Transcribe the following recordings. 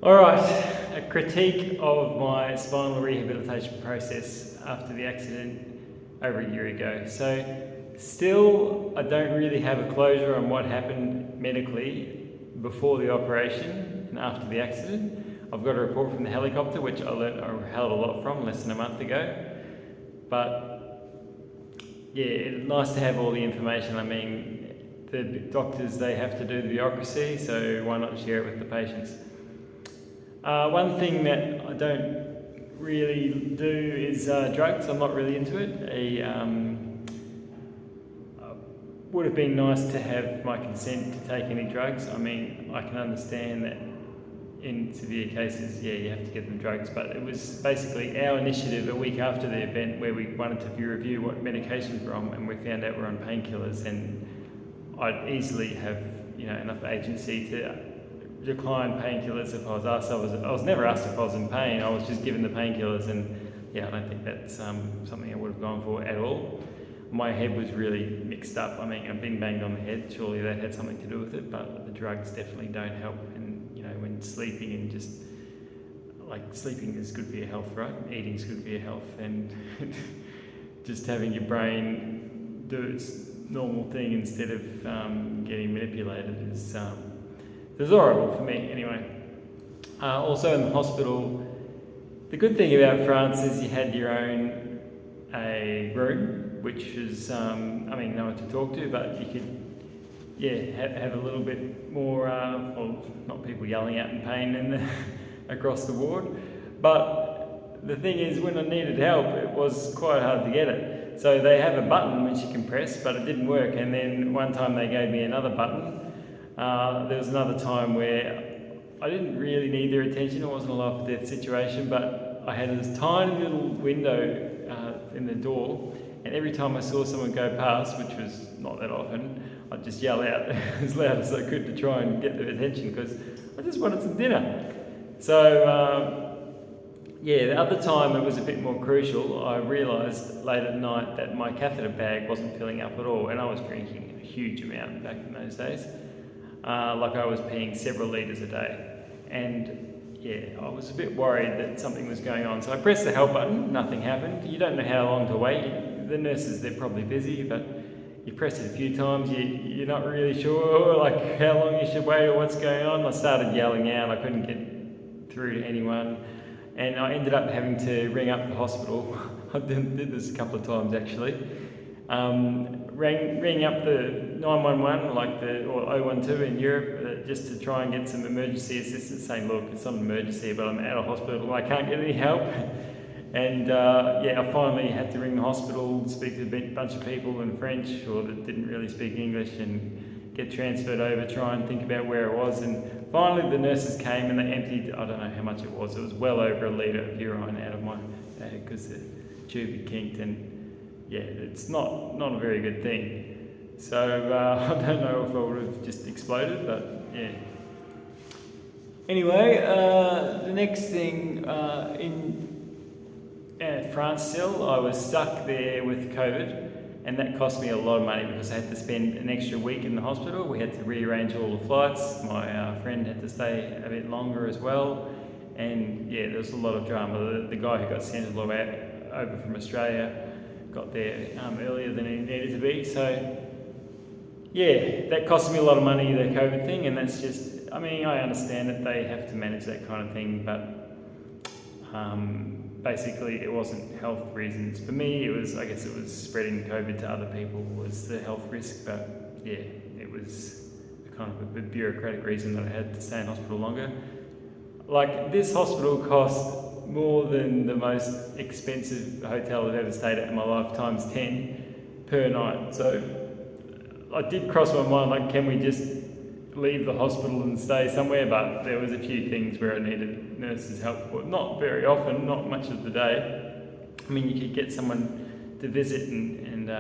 Alright, a critique of my spinal rehabilitation process after the accident over a year ago. So, still, I don't really have a closure on what happened medically before the operation and after the accident. I've got a report from the helicopter, which I learnt a hell of a lot from less than a month ago. But yeah, it's nice to have all the information. I mean, the doctors, they have to do the bureaucracy, so why not share it with the patients? One thing that I don't really do is drugs. I'm not really into it. Would have been nice to have my consent to take any drugs. I mean, I can understand that in severe cases, yeah, you have to get them drugs, but it was basically our initiative a week after the event where we wanted to review what medications were on, and we found out we're on painkillers, and I'd easily have enough agency to decline painkillers if I was asked. I was never asked if I was in pain. I was just given the painkillers, and yeah, I don't think that's something I would have gone for at all. My head was really mixed up. I mean, I've been banged on the head. Surely that had something to do with it, but the drugs definitely don't help. And when sleeping, and just like sleeping is good for your health, right? Eating is good for your health, and just having your brain do its normal thing instead of getting manipulated is horrible for me anyway. Also in the hospital, the good thing about France is you had your own room, which is, no one to talk to, but you could, have a little bit more, not people yelling out in pain across the ward. But the thing is, when I needed help, it was quite hard to get it. So they have a button which you can press, but it didn't work. And then one time they gave me another button. There was another time where I didn't really need their attention. It wasn't a life or death situation, but I had this tiny little window in the door, and every time I saw someone go past, which was not that often, I'd just yell out as loud as I could to try and get their attention, because I just wanted some dinner. So the other time it was a bit more crucial. I realised late at night that my catheter bag wasn't filling up at all, and I was drinking a huge amount back in those days. Like I was peeing several litres a day, and I was a bit worried that something was going on. So I pressed the help button, nothing happened. You don't know how long to wait. The nurses, they're probably busy, but you press it a few times, you're not really sure like how long you should wait or what's going on. I started yelling out, I couldn't get through to anyone, and I ended up having to ring up the hospital. I did this a couple of times actually. Rang up the 911 or 012 in Europe just to try and get some emergency assistance, saying, look, it's not an emergency, but I'm out of hospital, I can't get any help. And I finally had to ring the hospital, speak to a bunch of people in French or that didn't really speak English, and get transferred over, try and think about where it was. And finally the nurses came and they emptied, I don't know how much it was well over a litre of urine out of my bag because the tube had kinked, and it's not a very good thing. So I don't know if I would have just exploded, but yeah. Anyway, the next thing, in France still, I was stuck there with COVID, and that cost me a lot of money because I had to spend an extra week in the hospital. We had to rearrange all the flights. My friend had to stay a bit longer as well, and there was a lot of drama. The guy who got sent all the way over from Australia got there earlier than he needed to be. So that cost me a lot of money, the COVID thing, and that's just, I understand that they have to manage that kind of thing, but basically it wasn't health reasons. For me, it was spreading COVID to other people was the health risk, but it was kind of a bureaucratic reason that I had to stay in hospital longer. Like, this hospital cost more than the most expensive hotel I've ever stayed at in my life, times 10 per night. So I did cross my mind, like, can we just leave the hospital and stay somewhere? But there was a few things where I needed nurses' help, but not very often, not much of the day. You could get someone to visit and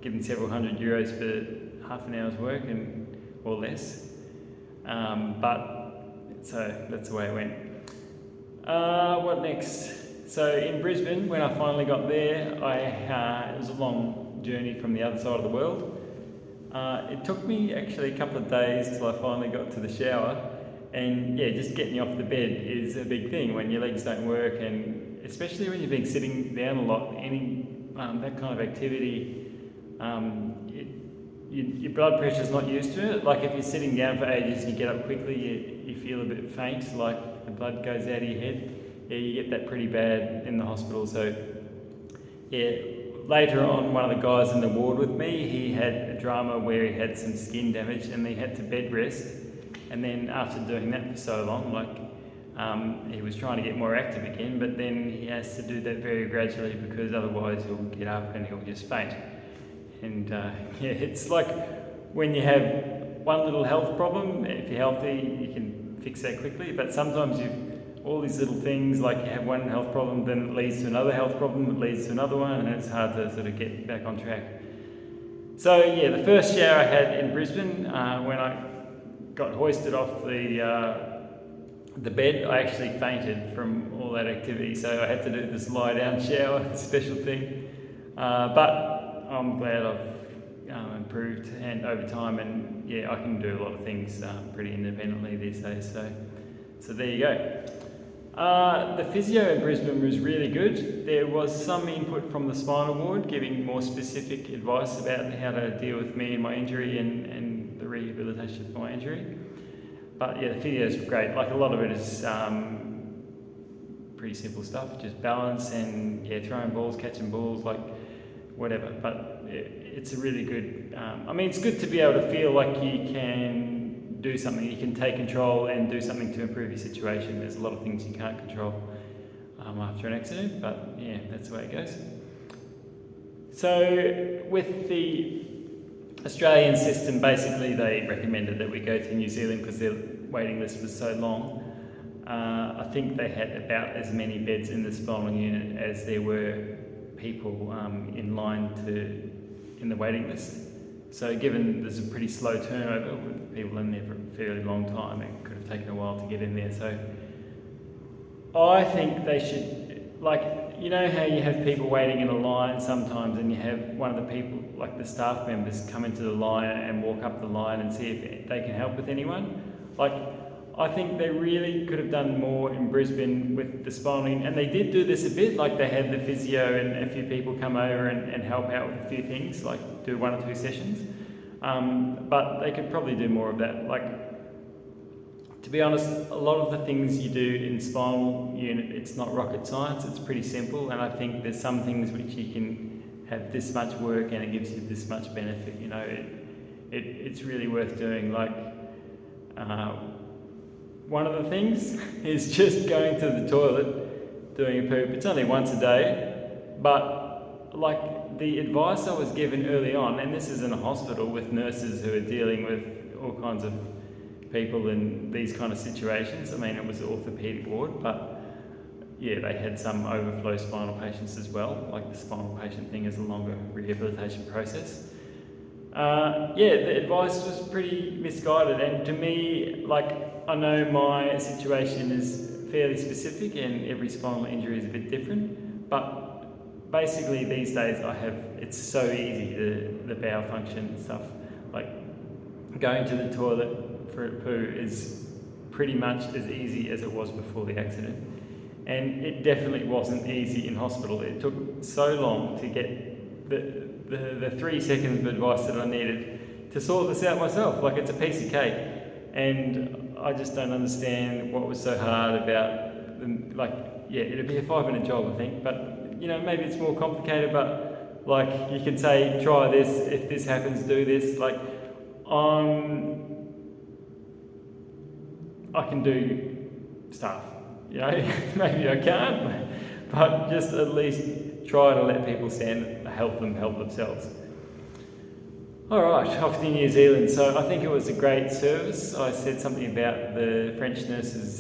give them several €100 for half an hour's work or less. So that's the way it went. What next? So in Brisbane, when I finally got there, it was a long journey from the other side of the world. It took me actually a couple of days till I finally got to the shower, And yeah, just getting you off the bed is a big thing when your legs don't work, and especially when you've been sitting down a lot. Any that kind of activity, your blood pressure's not used to it. Like if you're sitting down for ages and you get up quickly, you feel a bit faint, like the blood goes out of your head. Yeah, you get that pretty bad in the hospital. So yeah, later on, one of the guys in the ward with me, he had a drama where he had some skin damage and he had to bed rest. And then after doing that for so long, he was trying to get more active again, but then he has to do that very gradually because otherwise he'll get up and he'll just faint. And yeah, it's like when you have one little health problem, if you're healthy, you can fix that quickly, but sometimes all these little things, like you have one health problem, then it leads to another health problem, it leads to another one, and it's hard to sort of get back on track. So yeah, the first shower I had in Brisbane, when I got hoisted off the bed, I actually fainted from all that activity, so I had to do this lie down shower, special thing. But I'm glad I've improved and over time, and yeah, I can do a lot of things pretty independently these days. So there you go. The physio in Brisbane was really good. There was some input from the spinal ward giving more specific advice about how to deal with me and my injury and the rehabilitation of my injury. But yeah, the physio's great. Like a lot of it is pretty simple stuff, just balance and yeah, throwing balls, catching balls, like whatever. But it's a really good, it's good to be able to feel like you can do something, you can take control and do something to improve your situation. There's a lot of things you can't control after an accident, but yeah, that's the way it goes. So with the Australian system, basically they recommended that we go to New Zealand because their waiting list was so long. I think they had about as many beds in the spinal unit as there were people in line in the waiting list. So given there's a pretty slow turnover with people in there for a fairly long time, it could have taken a while to get in there. So I think they should, like, you know how you have people waiting in a line sometimes and you have one of the people, like the staff members, come into the line and walk up the line and see if they can help with anyone. Like, I think they really could have done more in Brisbane with the spinal, and they did do this a bit, like they had the physio and a few people come over and help out with a few things, like do 1 or 2 sessions. But they could probably do more of that. Like, to be honest, a lot of the things you do in spinal unit, it's not rocket science, it's pretty simple, and I think there's some things which you can have this much work and it gives you this much benefit, you know. It's really worth doing. Like, one of the things is just going to the toilet, doing a poop. It's only once a day, but like the advice I was given early on, and this is in a hospital with nurses who are dealing with all kinds of people in these kind of situations. I mean, it was an orthopaedic ward, but yeah, they had some overflow spinal patients as well. Like the spinal patient thing is a longer rehabilitation process. Yeah, the advice was pretty misguided, and to me, like, I know my situation is fairly specific and every spinal injury is a bit different, but basically these days it's so easy, the bowel function and stuff. Like, going to the toilet for a poo is pretty much as easy as it was before the accident. And it definitely wasn't easy in hospital. It took so long to get the 3 seconds of advice that I needed to sort this out myself. Like, it's a piece of cake. And I just don't understand what was so hard about them. Like, yeah, it'd be a 5-minute job, I think, but, you know, maybe it's more complicated, but, like, you can say, try this, if this happens, do this. Like, I can do stuff, you know. Maybe I can't, but just at least try to let people help themselves. All right, off to New Zealand. So I think it was a great service. I said something about the French nurses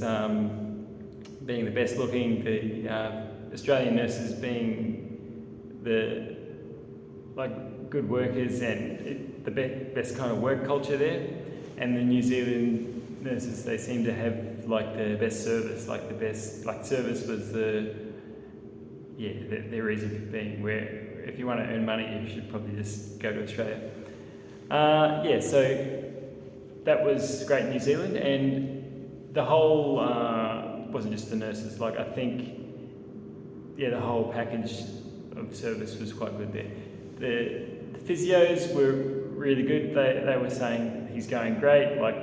being the best looking, the Australian nurses being the good workers and the best kind of work culture there, and the New Zealand nurses, they seem to have like the best service, service was their reason for being. Where if you want to earn money, you should probably just go to Australia. So that was great in New Zealand, and the whole wasn't just the nurses. Like I think, the whole package of service was quite good there. The physios were really good. They were saying he's going great. Like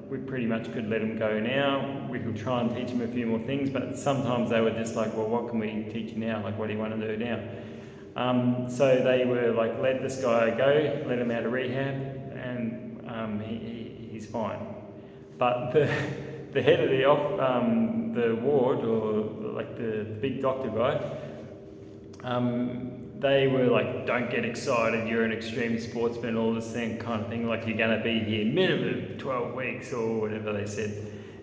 we pretty much could let him go now. We could try and teach him a few more things, but sometimes they were just like, well, what can we teach you now? Like, what do you want to do now? So they were like, let this guy go, let him out of rehab, and he's fine. But the head of the ward, or like the big doctor guy, they were like, don't get excited, you're an extreme sportsman, all this thing kind of thing, like you're going to be here minimum 12 weeks or whatever they said.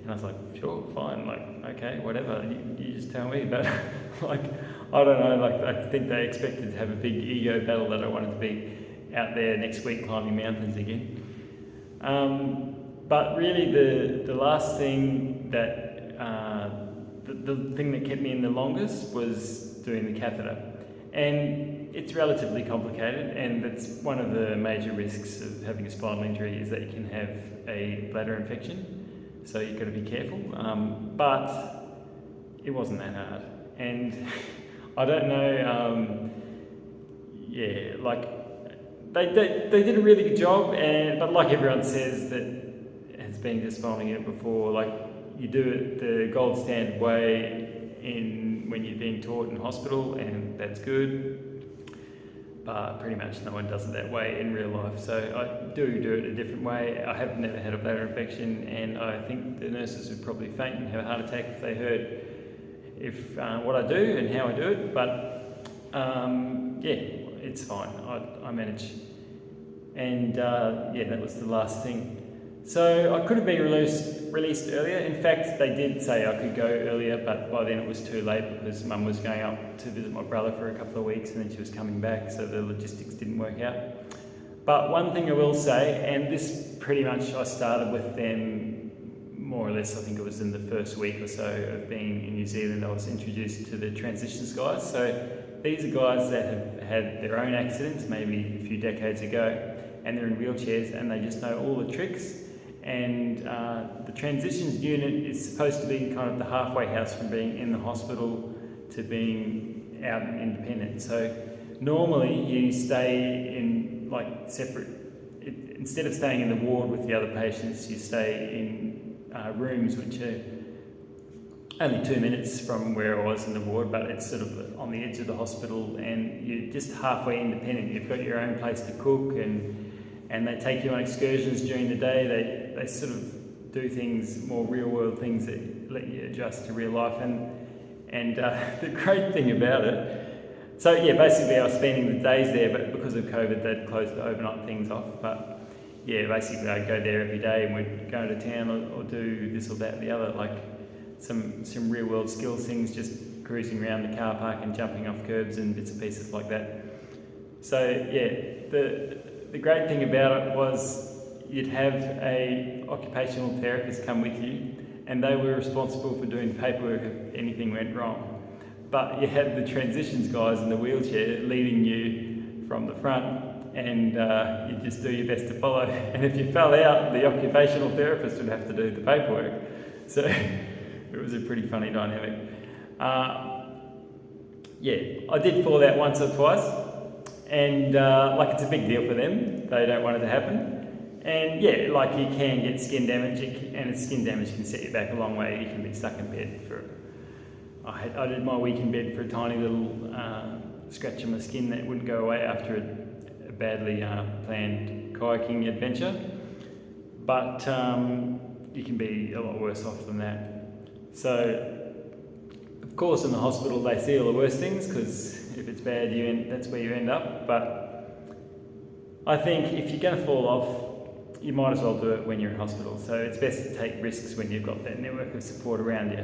And I was like, sure, fine, like, okay, whatever, you just tell me. But like, I don't know, like I think they expected to have a big ego battle that I wanted to be out there next week climbing mountains again. But really the last thing that, the thing that kept me in the longest was doing the catheter. And it's relatively complicated, and that's one of the major risks of having a spinal injury, is that you can have a bladder infection, so you've got to be careful. But it wasn't that hard, and I don't know, like they did a really good job, but like everyone says that has been to spinal unit before, like you do it the gold standard way when you're being taught in hospital, and that's good. But pretty much no one does it that way in real life. So I do it a different way. I have never had a bladder infection, and I think the nurses would probably faint and have a heart attack if they heard what I do and how I do it. But it's fine. I manage. And that was the last thing. So I could have been released earlier. In fact, they did say I could go earlier, but by then it was too late because Mum was going up to visit my brother for a couple of weeks, and then she was coming back, so the logistics didn't work out. But one thing I will say, and this pretty much I started with them more or less, I think it was in the first week or so of being in New Zealand, I was introduced to the transitions guys. So these are guys that have had their own accidents maybe a few decades ago, and they're in wheelchairs, and they just know all the tricks. And the transitions unit is supposed to be kind of the halfway house from being in the hospital to being out and independent. So normally you stay in like separate, instead of staying in the ward with the other patients, you stay in rooms which are only 2 minutes from where I was in the ward, but it's sort of on the edge of the hospital, and you're just halfway independent. You've got your own place to cook, and they take you on excursions during the day. They sort of do things, more real world things that let you adjust to real life. And the great thing about it, so basically I was spending the days there, but because of COVID they'd closed the overnight things off. But basically I'd go there every day, and we'd go to town or do this or that or the other, like some real world skills things, just cruising around the car park and jumping off curbs and bits and pieces like that. So the great thing about it was you'd have a occupational therapist come with you, and they were responsible for doing the paperwork if anything went wrong. But you had the transitions guys in the wheelchair leading you from the front, and you just do your best to follow. And if you fell out, the occupational therapist would have to do the paperwork. So it was a pretty funny dynamic. I did fall out once or twice, and it's a big deal for them. They don't want it to happen. And you can get skin damage, and skin damage can set you back a long way. You can be stuck in bed I did my week in bed for a tiny little scratch on my skin that wouldn't go away after a badly planned kayaking adventure. But you can be a lot worse off than that. So, of course, in the hospital they see all the worst things, because if it's bad, that's where you end up. But I think if you're going to fall off, you might as well do it when you're in hospital. So it's best to take risks when you've got that network of support around you.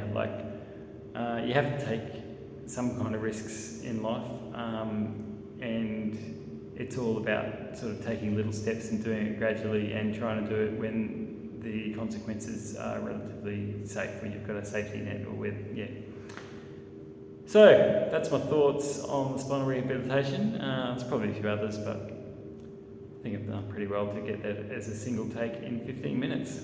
You have to take some kind of risks in life, and it's all about sort of taking little steps and doing it gradually, and trying to do it when the consequences are relatively safe, when you've got a safety net So that's my thoughts on the spinal rehabilitation. There's probably a few others, but I think I've done pretty well to get that as a single take in 15 minutes.